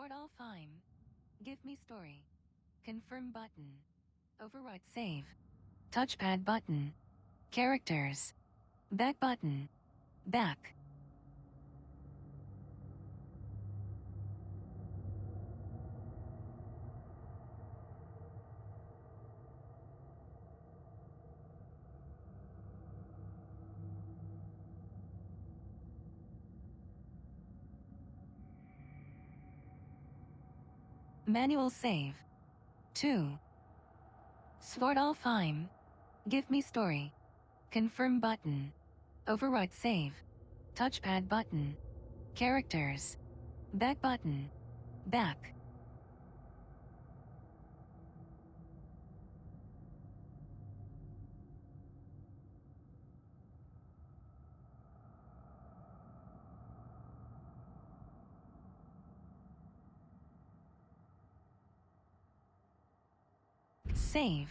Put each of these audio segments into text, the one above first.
Sort all fine. Give me story. Confirm button. Override save. Touchpad button. Characters. Back button. Back. Manual save. 2. Sort all fine. Give me story. Confirm button. Override save. Touchpad button. Characters. Back button. Back. Save.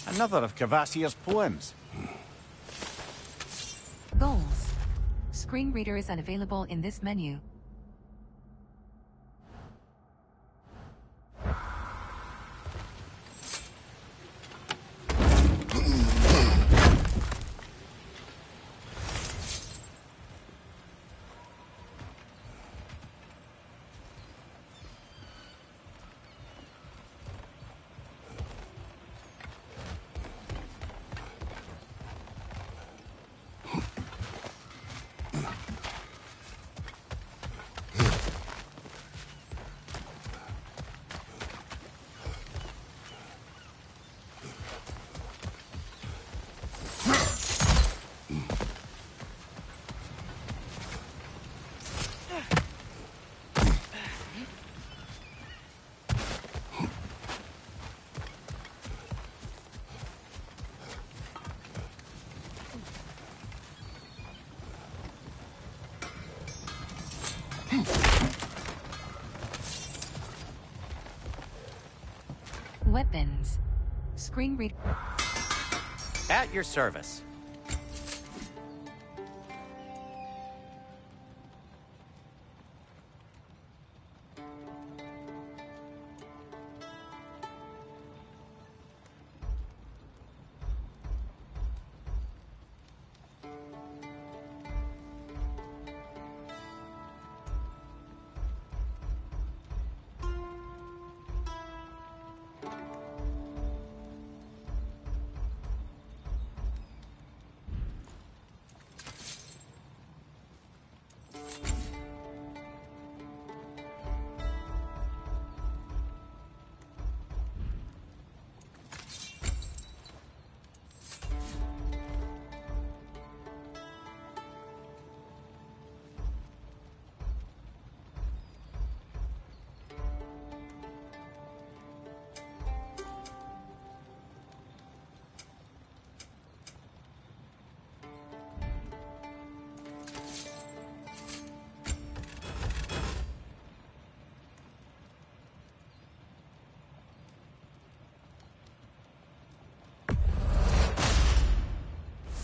Another of Cavassier's poems. Goals. Screen reader is unavailable in this menu. Weapons. Screen reader. At your service.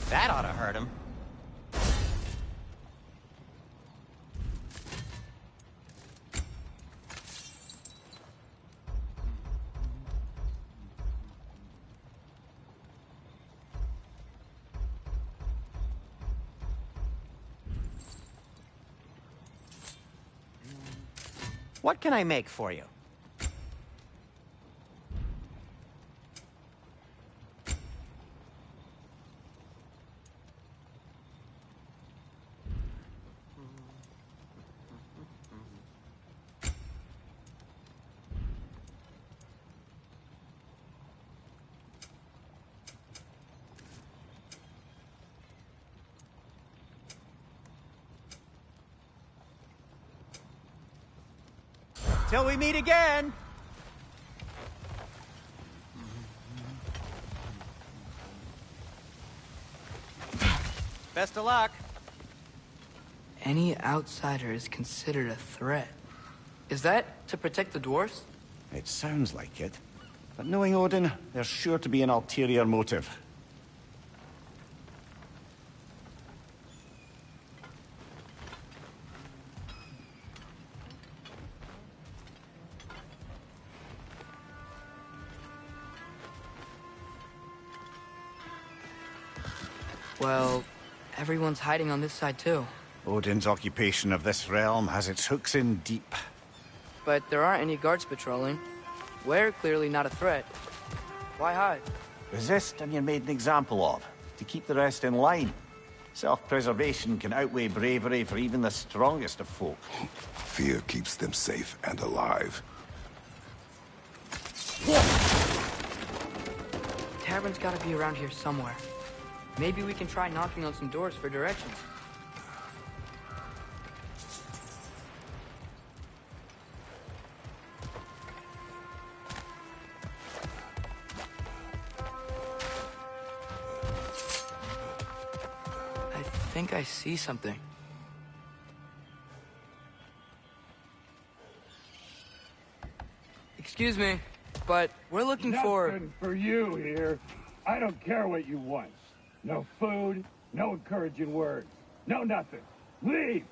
That ought to hurt him. What can I make for you? Till we meet again! Best of luck. Any outsider is considered a threat. Is that to protect the dwarves? It sounds like it. But knowing Odin, there's sure to be an ulterior motive. Well, everyone's hiding on this side too. Odin's occupation of this realm has its hooks in deep. But there aren't any guards patrolling. We're clearly not a threat. Why hide? Resist and you're made an example of, to keep the rest in line. Self-preservation can outweigh bravery for even the strongest of folk. Fear keeps them safe and alive. Tavern's gotta be around here somewhere. Maybe we can try knocking on some doors for directions. I think I see something. Excuse me, but we're looking for... Nothing for you here. I don't care what you want. No food, no encouraging words, no nothing. Leave!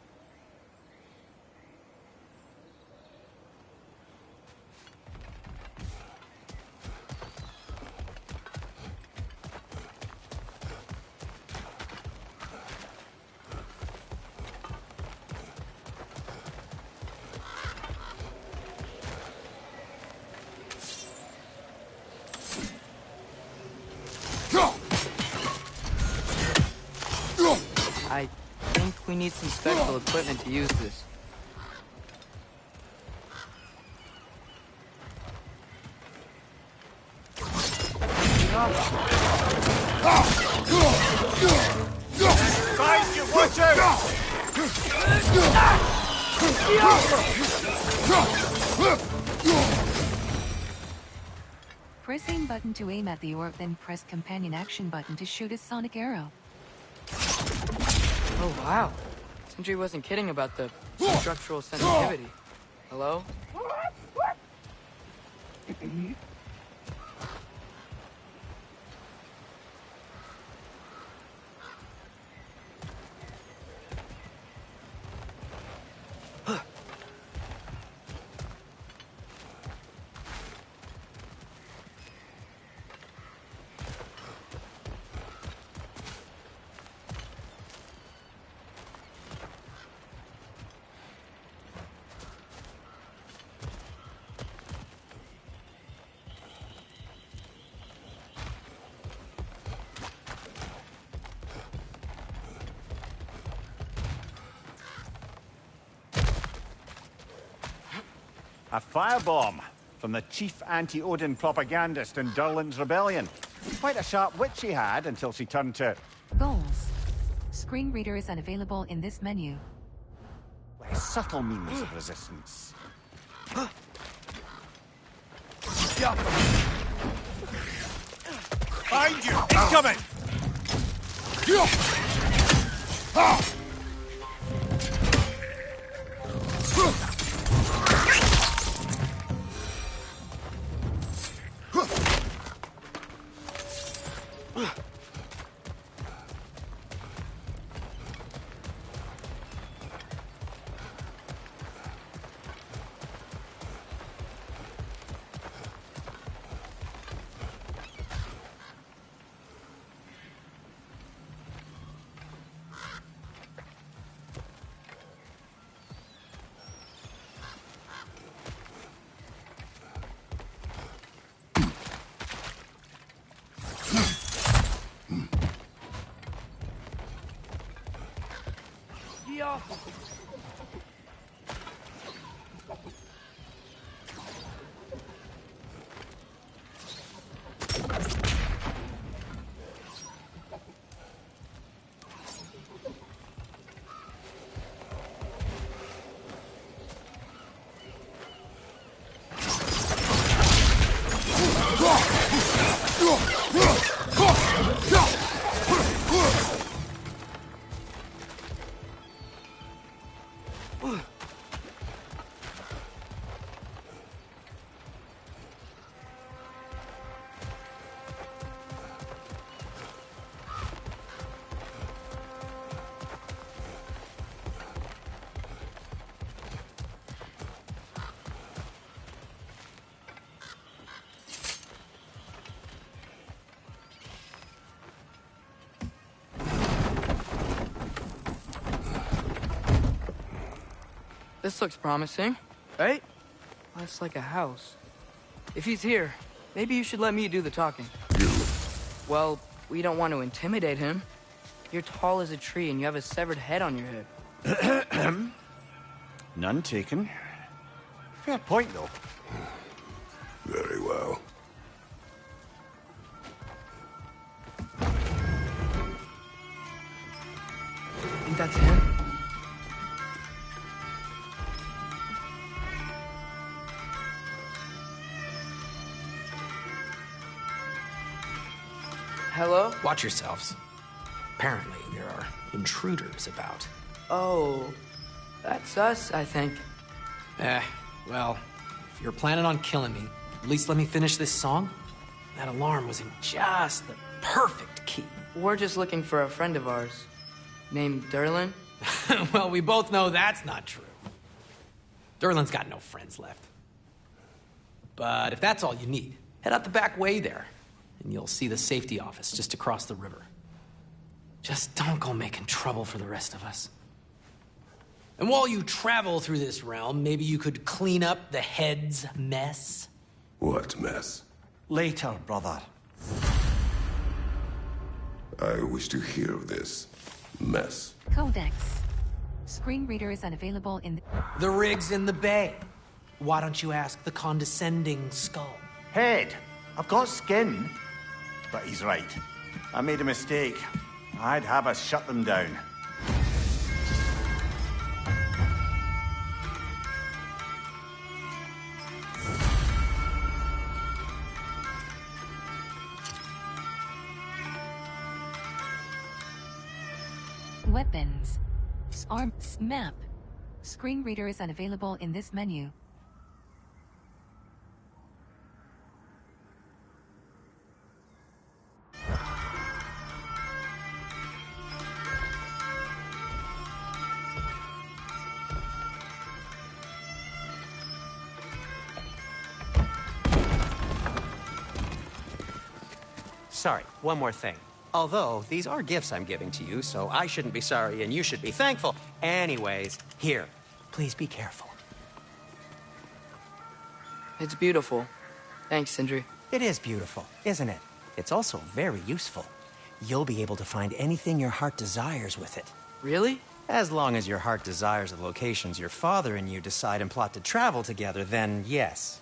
I think we need some special equipment to use this. Find you, watch out! Press aim button to aim at the orc, then press companion action button to shoot a sonic arrow. Oh, wow. Sindri wasn't kidding about the structural sensitivity. Hello? A firebomb from the chief anti-Odin propagandist in Durlin's rebellion. Quite a sharp wit she had until she turned to... Goals. Screen reader is unavailable in this menu. subtle means of resistance. Find you! Incoming! This looks promising, right? That's like a house. If he's here, maybe you should let me do the talking. You. Well, we don't want to intimidate him. You're tall as a tree and you have a severed head on your head. None taken. Fair point, though. Very well. Think that's him? Hello? Watch yourselves. Apparently, there are intruders about. Oh, that's us, I think. Well, if you're planning on killing me, at least let me finish this song. That alarm was in just the perfect key. We're just looking for a friend of ours named Derlin. Well, we both know that's not true. Derlin's got no friends left. But if that's all you need, head out the back way there, and you'll see the safety office just across the river. Just don't go making trouble for the rest of us. And while you travel through this realm, maybe you could clean up the head's mess? What mess? Later, brother. I wish to hear of this mess. Codex. Screen reader is unavailable in The rig's in the bay. Why don't you ask the condescending skull? Head, I've got skin. But he's right. I made a mistake. I'd have us shut them down. weapons. Arms map. Screen reader is unavailable in this menu. Sorry, one more thing. Although, these are gifts I'm giving to you, so I shouldn't be sorry and you should be thankful. Anyways, here, please be careful. It's beautiful. Thanks, Sindri. It is beautiful, isn't it? It's also very useful. You'll be able to find anything your heart desires with it. Really? As long as your heart desires the locations your father and you decide and plot to travel together, then yes.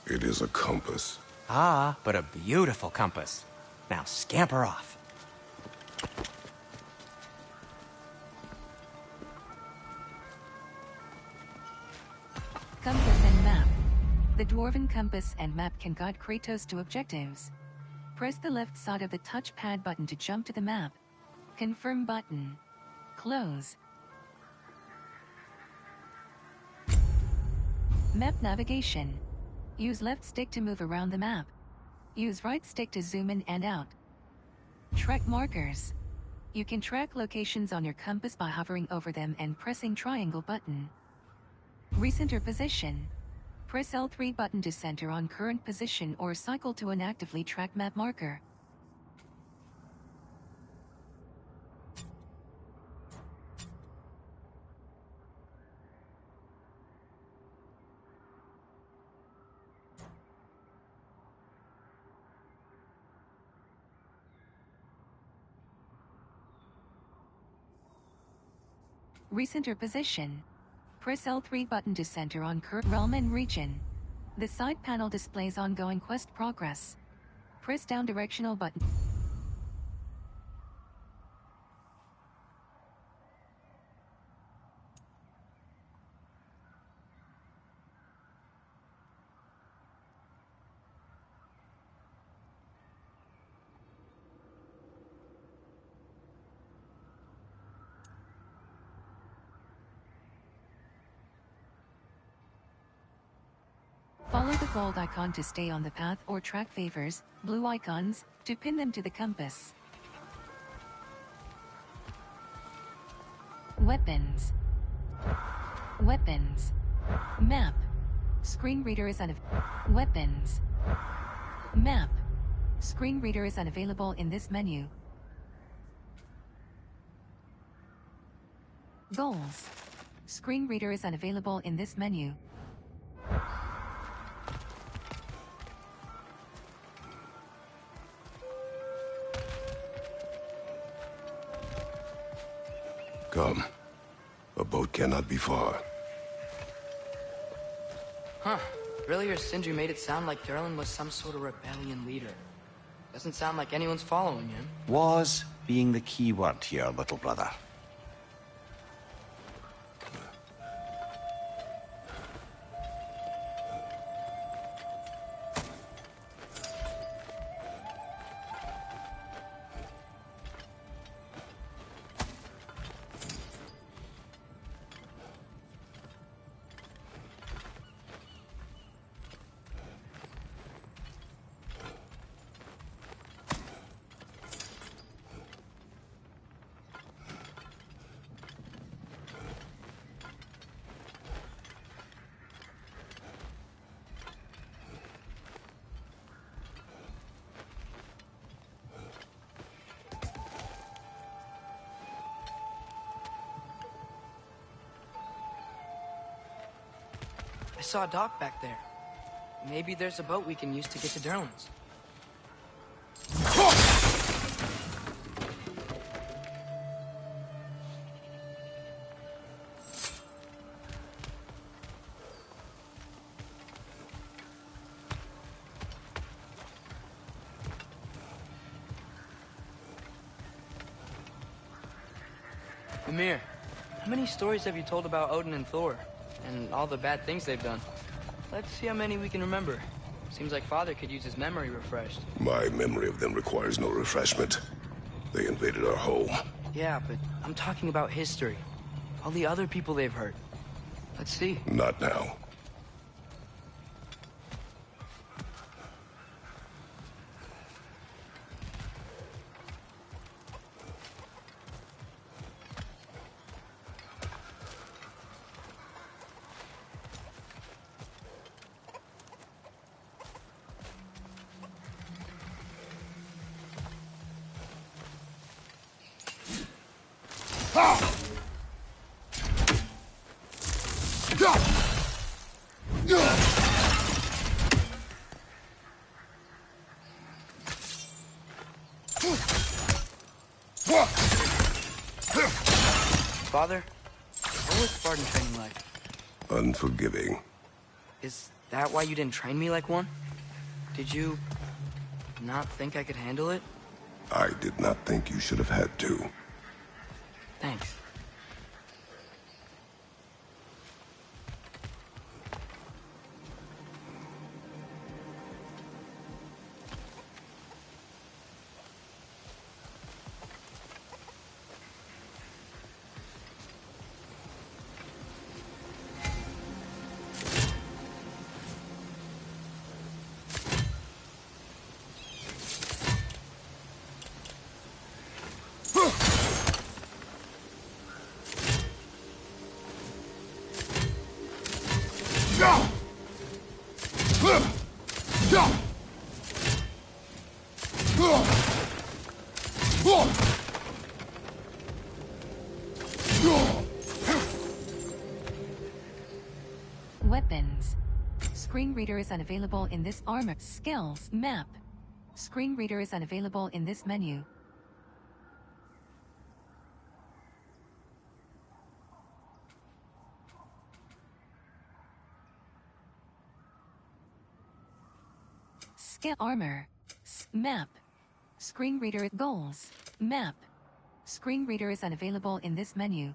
It is a compass. Ah, but a beautiful compass. Now scamper off. Compass and map. The Dwarven compass and map can guide Kratos to objectives. Press the left side of the touchpad button to jump to the map. Confirm button. Close. Map navigation. Use left stick to move around the map. Use right stick to zoom in and out. Track markers. You can track locations on your compass by hovering over them and pressing triangle button. Recenter position. Press L3 button to center on current position or cycle to an actively tracked map marker. Recenter position. Press L3 button to center on current realm and region. The side panel displays ongoing quest progress. Press down directional button. Follow the gold icon to stay on the path or track favors, blue icons, to pin them to the compass. Weapons. Weapons. Map. Screen reader is unavailable. Weapons. Map. Screen reader is unavailable in this menu. Goals. Screen reader is unavailable in this menu. Come. A boat cannot be far. Huh. Earlier, Sindri made it sound like Durlin was some sort of rebellion leader. Doesn't sound like anyone's following him. Was being the key word here, little brother. I saw a dock back there. Maybe there's a boat we can use to get to Durlin's. Amir, how many stories have you told about Odin and Thor? And all the bad things they've done? Let's see how many we can remember. Seems like Father could use his memory refreshed. My memory of them requires no refreshment. They invaded our home. Yeah, but I'm talking about history. All the other people they've hurt. Let's see. Not now. Father, what was Spartan training like? Unforgiving. Is that why you didn't train me like one? Did you not think I could handle it? I did not think you should have had to. Thanks. Weapons. Screen reader is unavailable in this armor. Skills. Map. Screen reader is unavailable in this menu. Skill armor. Map. Screen reader goals. Map. Screen reader is unavailable in this menu.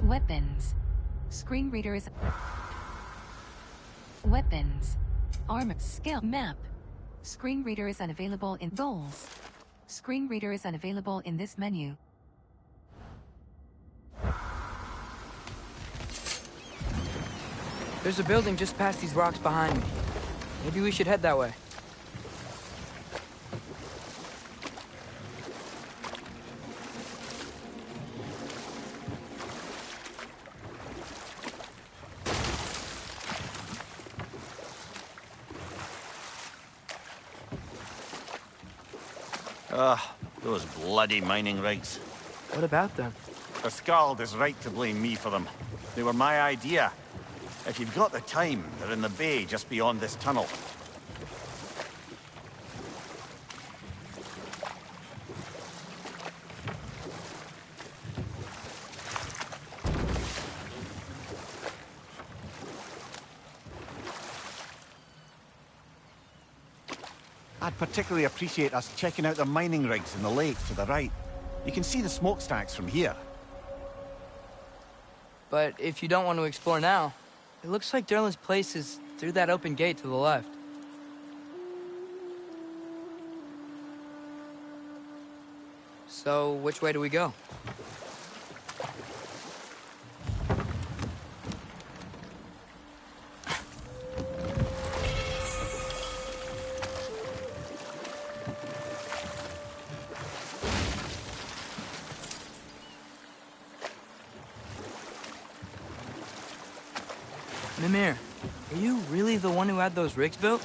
Weapons. Screen reader is... Weapons. Armor. Skill. Map. Screen reader is unavailable in goals. Screen reader is unavailable in this menu. There's a building just past these rocks behind me. Maybe we should head that way. Those bloody mining rigs. What about them? The Skald is right to blame me for them. They were my idea. If you've got the time, they're in the bay just beyond this tunnel. I'd particularly appreciate us checking out the mining rigs in the lake to the right. You can see the smokestacks from here. But if you don't want to explore now, it looks like Derlin's place is through that open gate to the left. So, which way do we go? Mimir, are you really the one who had those rigs built?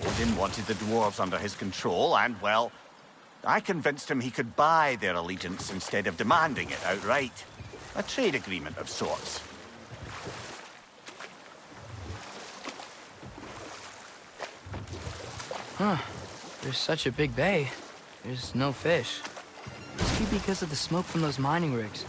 Odin wanted the dwarves under his control, and, well, I convinced him he could buy their allegiance instead of demanding it outright. A trade agreement of sorts. Huh. There's such a big bay. There's no fish. Must be because of the smoke from those mining rigs.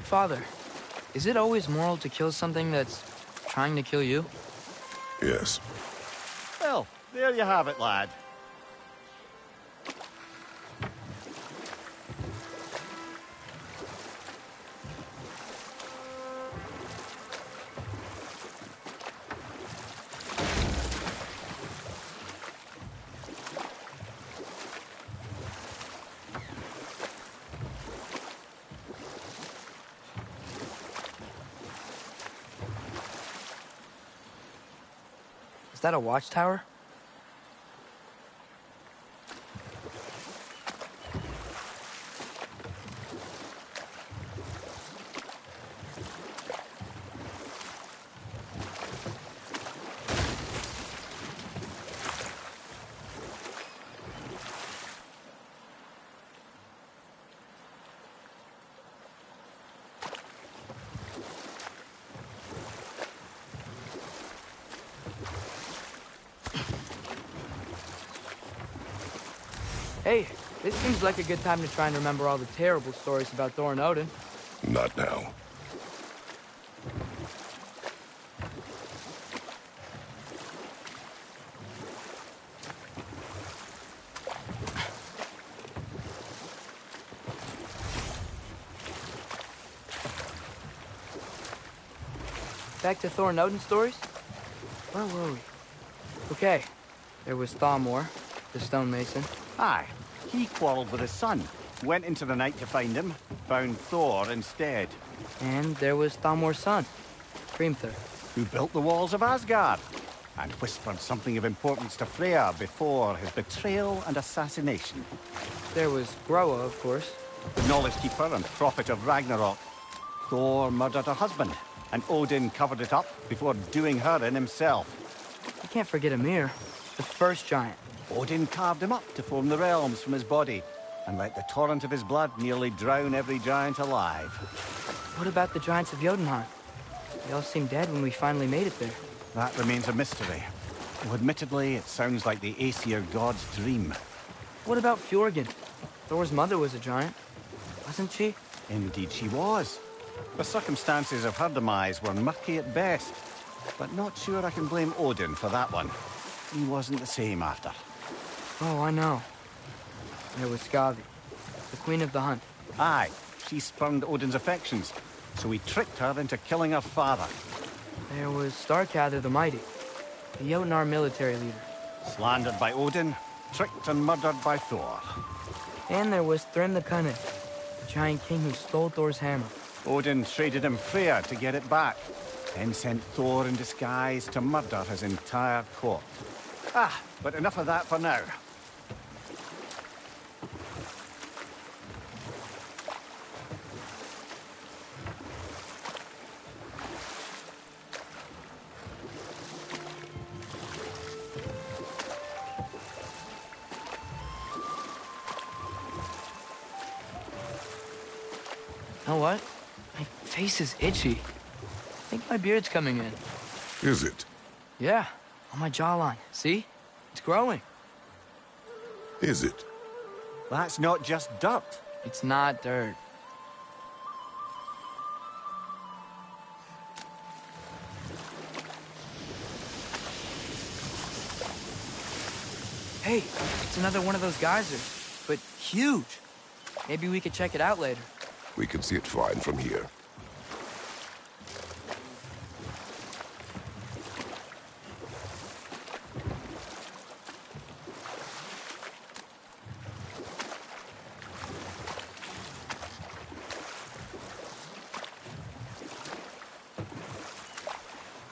Father, is it always moral to kill something that's trying to kill you? Yes. Well, there you have it, lad. Is that a watchtower? Hey, this seems like a good time to try and remember all the terrible stories about Thor and Odin. Not now. Back to Thor and Odin stories? Where were we? Okay, there was Thamor, the stonemason. Aye, he quarreled with his son. Went into the night to find him, found Thor instead. And there was Thamor's son, Hrimthur. Who built the walls of Asgard, and whispered something of importance to Freya before his betrayal and assassination. There was Groa, of course. The knowledge keeper and prophet of Ragnarok. Thor murdered her husband, and Odin covered it up before doing her in himself. You can't forget Ymir, the first giant. Odin carved him up to form the realms from his body, and let the torrent of his blood nearly drown every giant alive. What about the giants of Jotunheim? They all seemed dead when we finally made it there. That remains a mystery. Though admittedly, it sounds like the Aesir god's dream. What about Fjorgyn? Thor's mother was a giant, wasn't she? Indeed she was. The circumstances of her demise were murky at best, but not sure I can blame Odin for that one. He wasn't the same after. Oh, I know. There was Skavi, the queen of the hunt. Aye, she spurned Odin's affections, so we tricked her into killing her father. There was Starkather the Mighty, the Jotnar military leader. Slandered by Odin, tricked and murdered by Thor. And there was Thrym the Cunning, the giant king who stole Thor's hammer. Odin traded him Freya to get it back, then sent Thor in disguise to murder his entire court. But enough of that for now. You know what? My face is itchy. I think my beard's coming in. Is it? Yeah, on my jawline. See? It's growing. Is it? That's not just dirt. It's not dirt. Hey, it's another one of those geysers, but huge. Maybe we could check it out later. We can see it fine from here.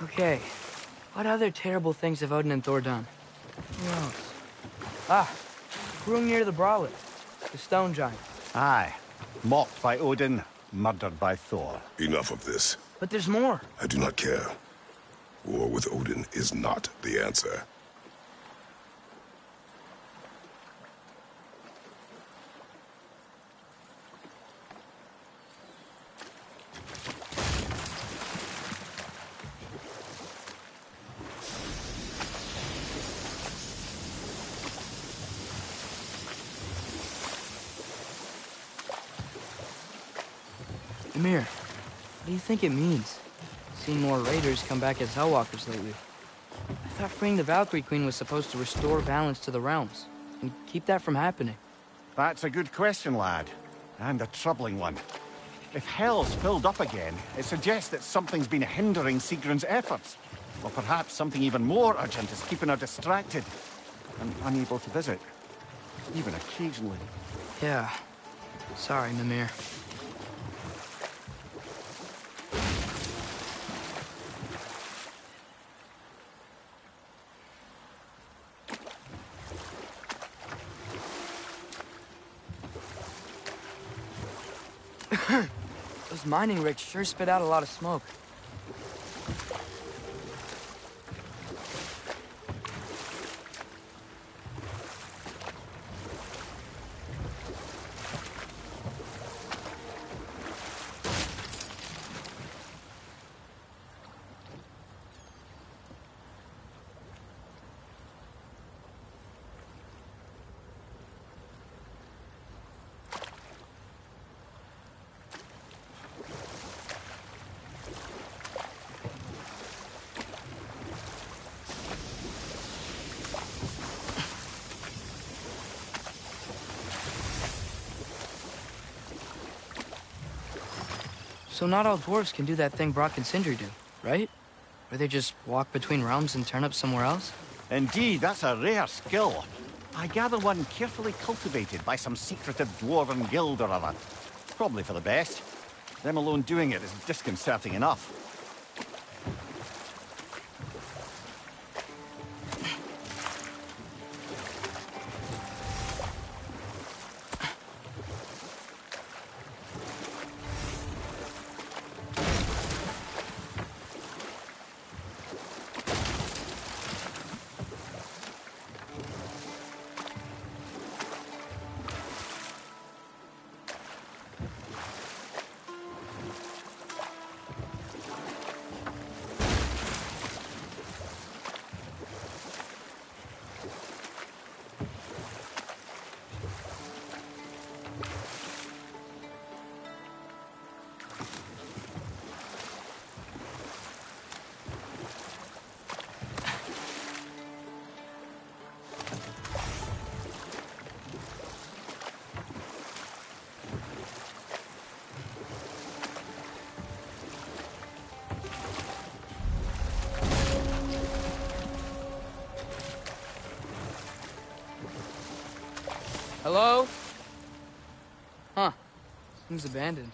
Okay, what other terrible things have Odin and Thor done? Who knows? Growing near the Brawler, the stone giant. Aye. Mocked by Odin, murdered by Thor. Enough of this. But there's more. I do not care. War with Odin is not the answer. Ymir, what do you think it means? Seeing more raiders come back as Hellwalkers lately. I thought freeing the Valkyrie Queen was supposed to restore balance to the realms, and keep that from happening. That's a good question, lad. And a troubling one. If Hell's filled up again, it suggests that something's been hindering Sigrun's efforts. Or perhaps something even more urgent is keeping her distracted and unable to visit. Even occasionally. Yeah. Sorry, Mimir. Those mining rigs sure spit out a lot of smoke. So not all dwarves can do that thing Brock and Sindri do, right? Where they just walk between realms and turn up somewhere else? Indeed, that's a rare skill. I gather one carefully cultivated by some secretive dwarven guild or other. Probably for the best. Them alone doing it is disconcerting enough. Hello? Huh. Seems abandoned.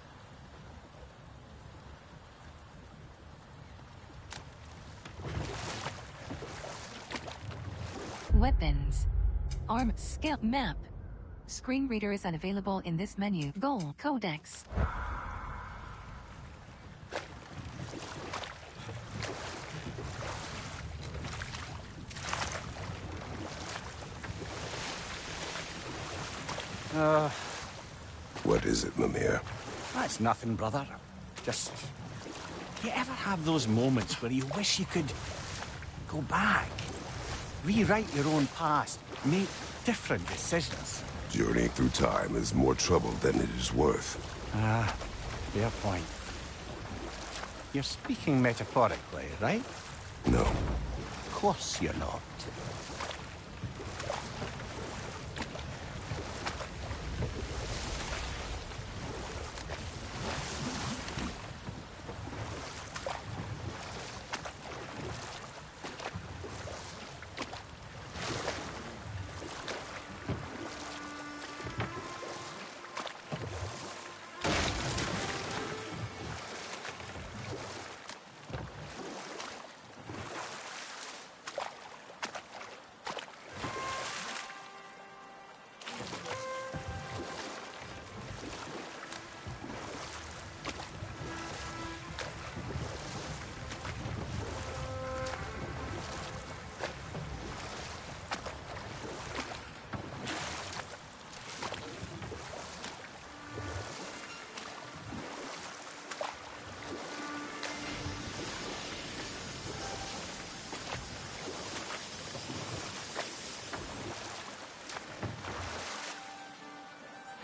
Weapons. Arm skill map. Screen reader is unavailable in this menu. Goal codex. What is it, Mimir? That's nothing, brother. Just... You ever have those moments where you wish you could go back? Rewrite your own past, make different decisions? Journeying through time is more trouble than it is worth. Fair point. You're speaking metaphorically, right? No. Of course you're not.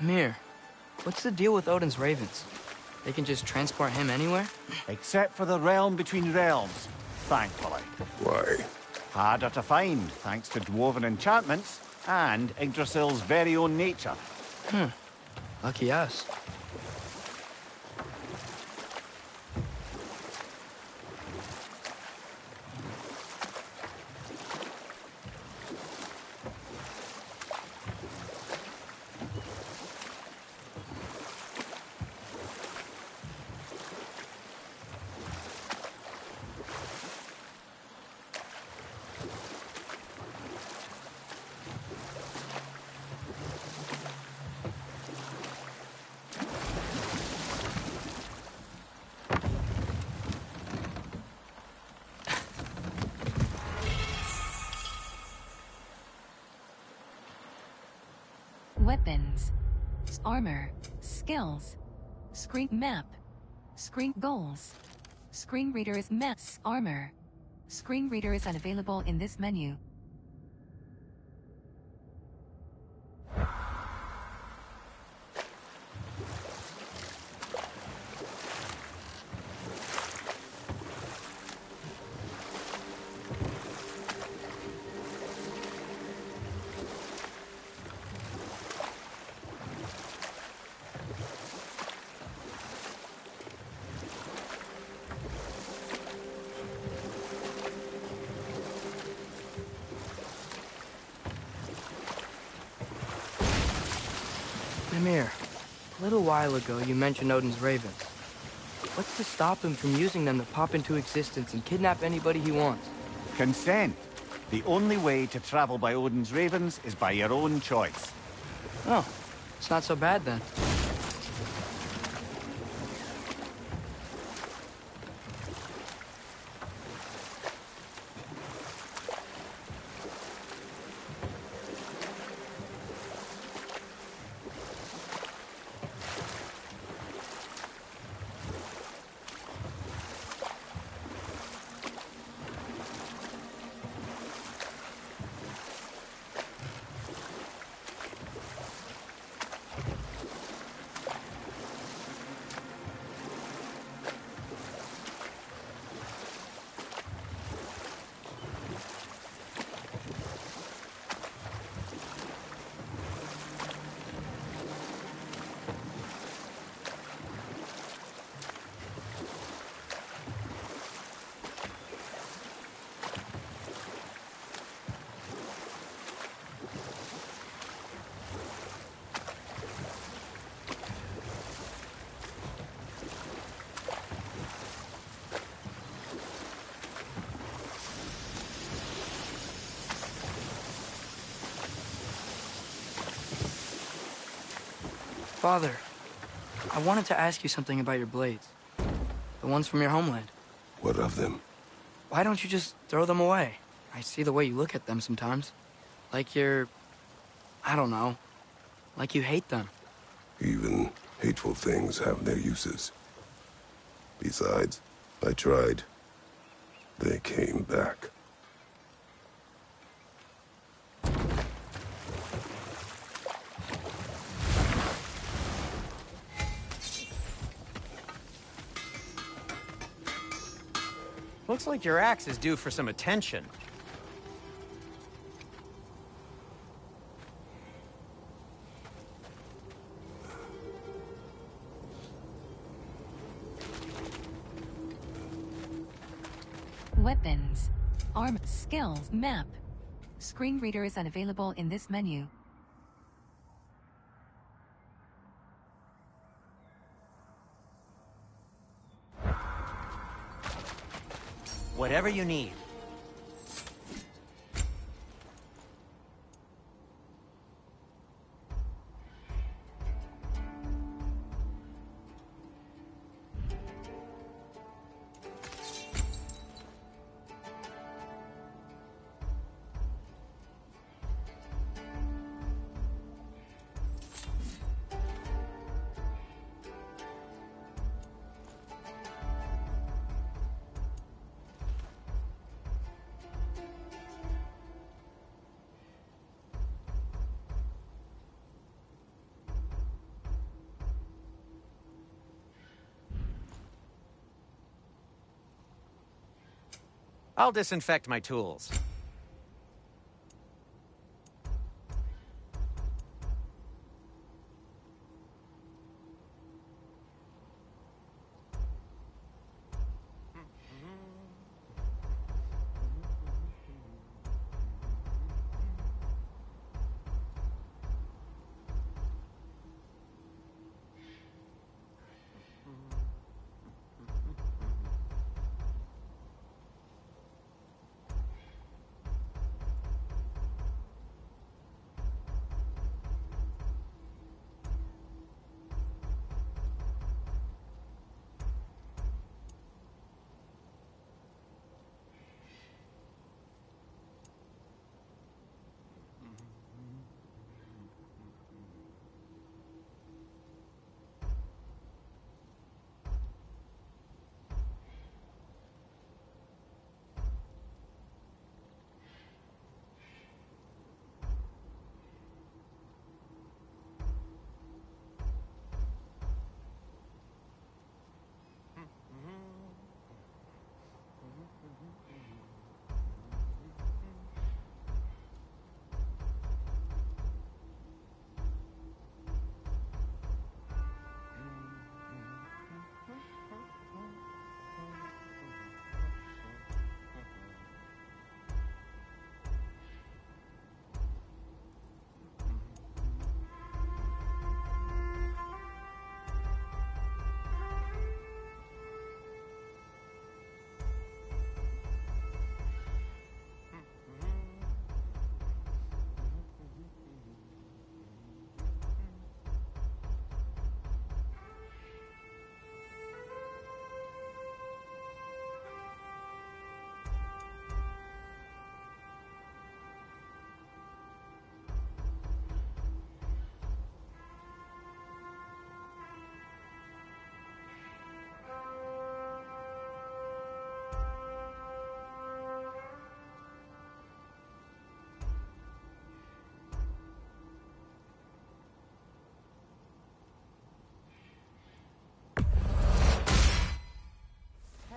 Mir, what's the deal with Odin's ravens? They can just transport him anywhere? Except for the realm between realms, thankfully. Why? Harder to find, thanks to dwarven enchantments and Yggdrasil's very own nature. Lucky us. Weapons. Armor. Skills. Screen map. Screen goals. Screen reader is maps. Armor. Screen reader is unavailable in this menu. Mimir, a little while ago you mentioned Odin's ravens. What's to stop him from using them to pop into existence and kidnap anybody he wants? Consent. The only way to travel by Odin's ravens is by your own choice. Oh, it's not so bad then. Father, I wanted to ask you something about your blades. The ones from your homeland. What of them? Why don't you just throw them away? I see the way you look at them sometimes. Like you're... I don't know. Like you hate them. Even hateful things have their uses. Besides, I tried. They came back. Looks like your axe is due for some attention. Weapons. Arm. Skills. Map. Screen reader is unavailable in this menu. Whatever you need. I'll disinfect my tools.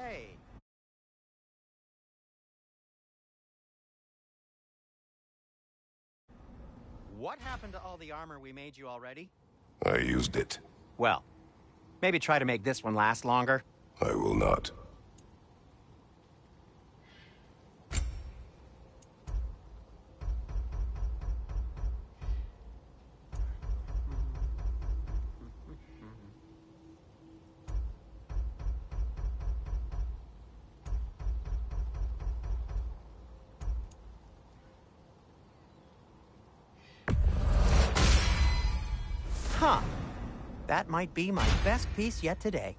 Hey. What happened to all the armor we made you already? I used it. Well, maybe try to make this one last longer. I will not. Huh. That might be my best piece yet today.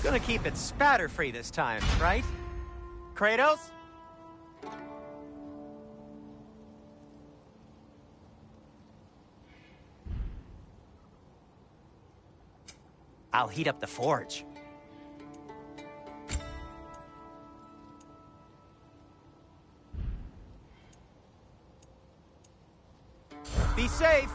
Gonna keep it spatter-free this time, right? Kratos? I'll heat up the forge. Be safe!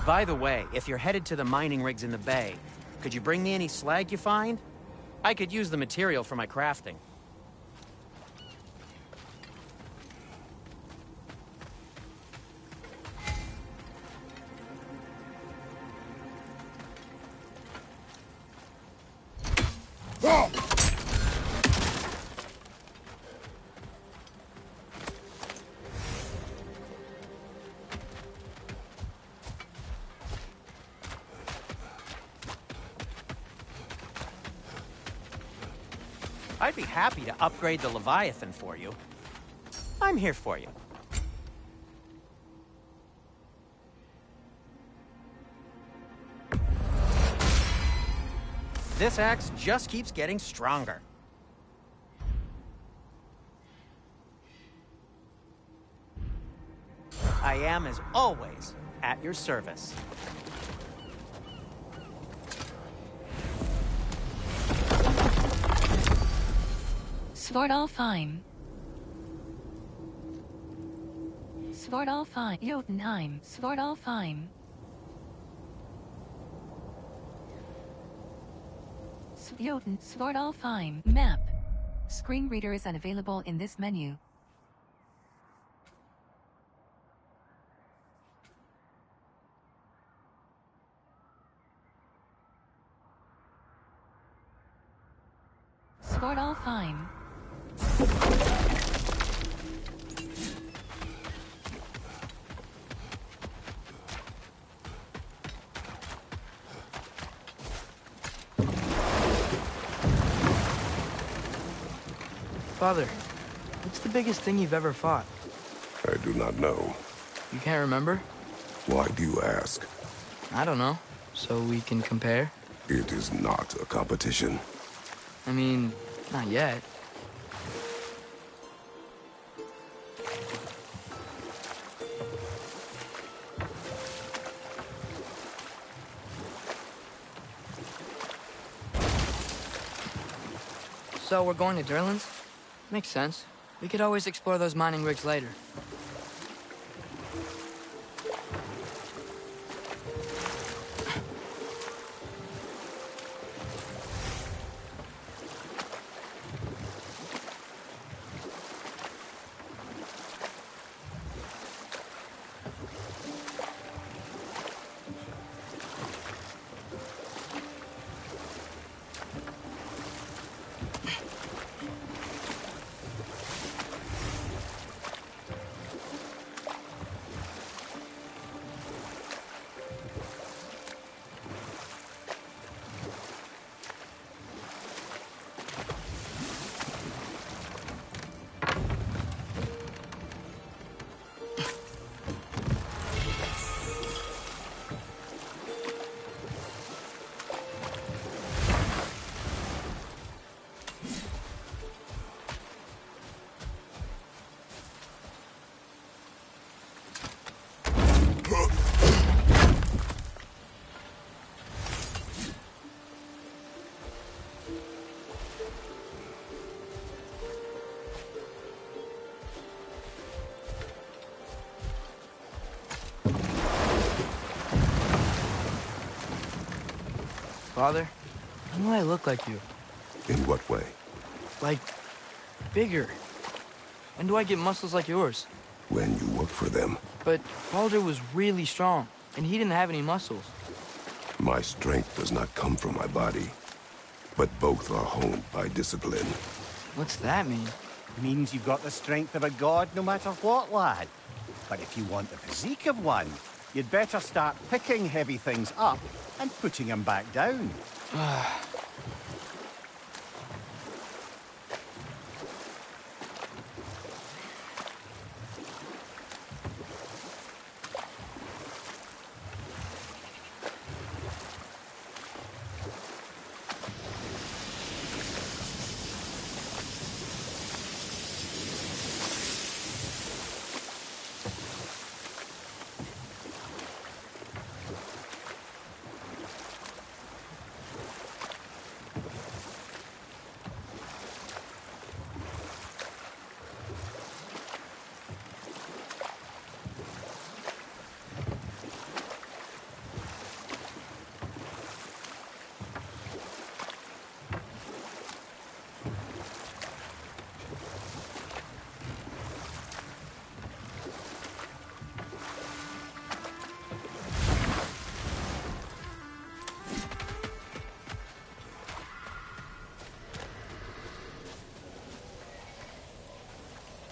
By the way, if you're headed to the mining rigs in the bay, could you bring me any slag you find? I could use the material for my crafting. I'd be happy to upgrade the Leviathan for you. I'm here for you. This axe just keeps getting stronger. I am, as always, at your service. Svartalfheim. Svartalfheim. Jotunheim. Svartalfheim. Svartalfheim. Map. Screen reader is unavailable in this menu. Svartalfheim. Father, what's the biggest thing you've ever fought? I do not know. You can't remember? Why do you ask? I don't know. So we can compare? It is not a competition. I mean, not yet. So we're going to Durlin's? Makes sense. We could always explore those mining rigs later. Father, when do I look like you? In what way? Like, bigger. When do I get muscles like yours? When you work for them. But Baldur was really strong, and he didn't have any muscles. My strength does not come from my body, but both are honed by discipline. What's that mean? Means you've got the strength of a god no matter what, lad. But if you want the physique of one, you'd better start picking heavy things up and putting them back down.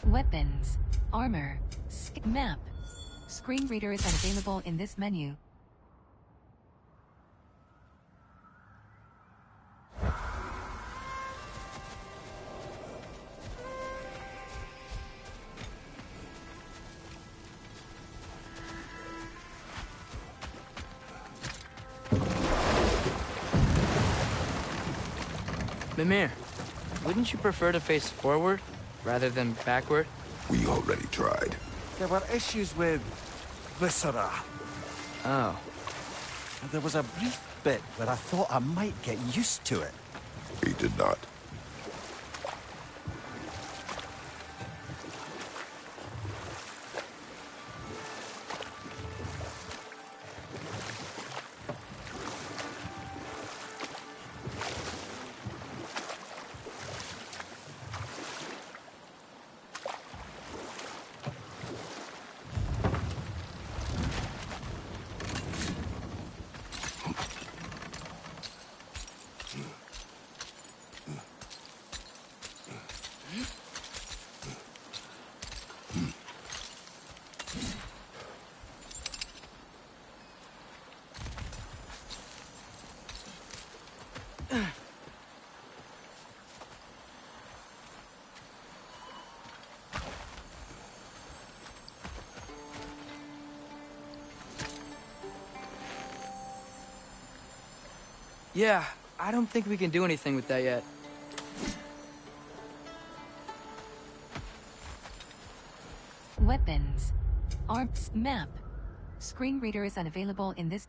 Weapons, armor, map. Screen reader is unavailable in this menu. Mimir, wouldn't you prefer to face forward rather than backward? We already tried. There were issues with viscera. Oh. And there was a brief bit where I thought I might get used to it. We did not. Yeah, I don't think we can do anything with that yet. Weapons. Arms. Map. Screen reader is unavailable in this.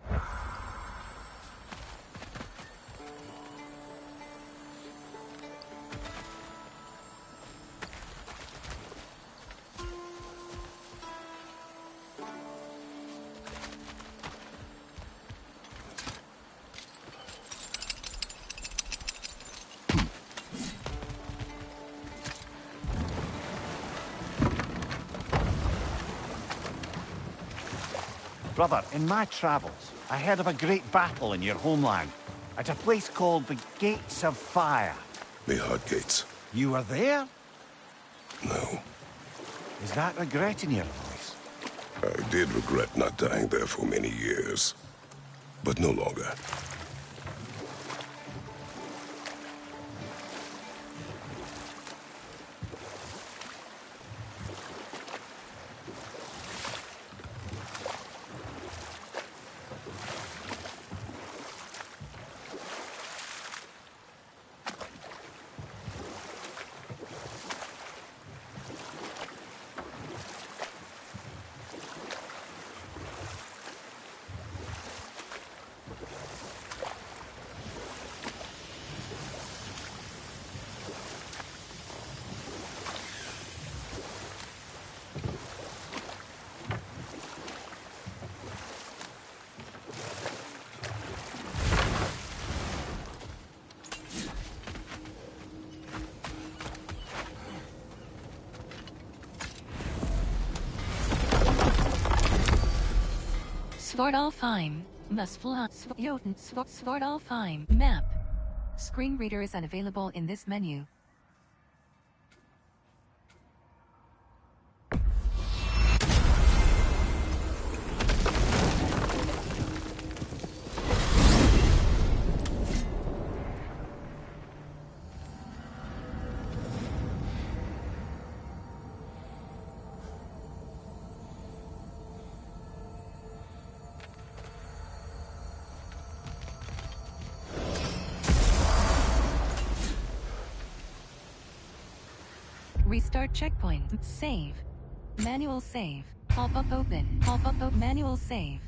Brother, in my travels, I heard of a great battle in your homeland, at a place called the Gates of Fire. The Hot Gates. You were there? No. Is that regret in your voice? I did regret not dying there for many years. But no longer. Svardalfheim. Musfla. Jotun. Svardalfheim. Map. Screen reader is unavailable in this menu. Restart checkpoint. Save. Manual save. Pop-up open. Pop-up open. Manual save.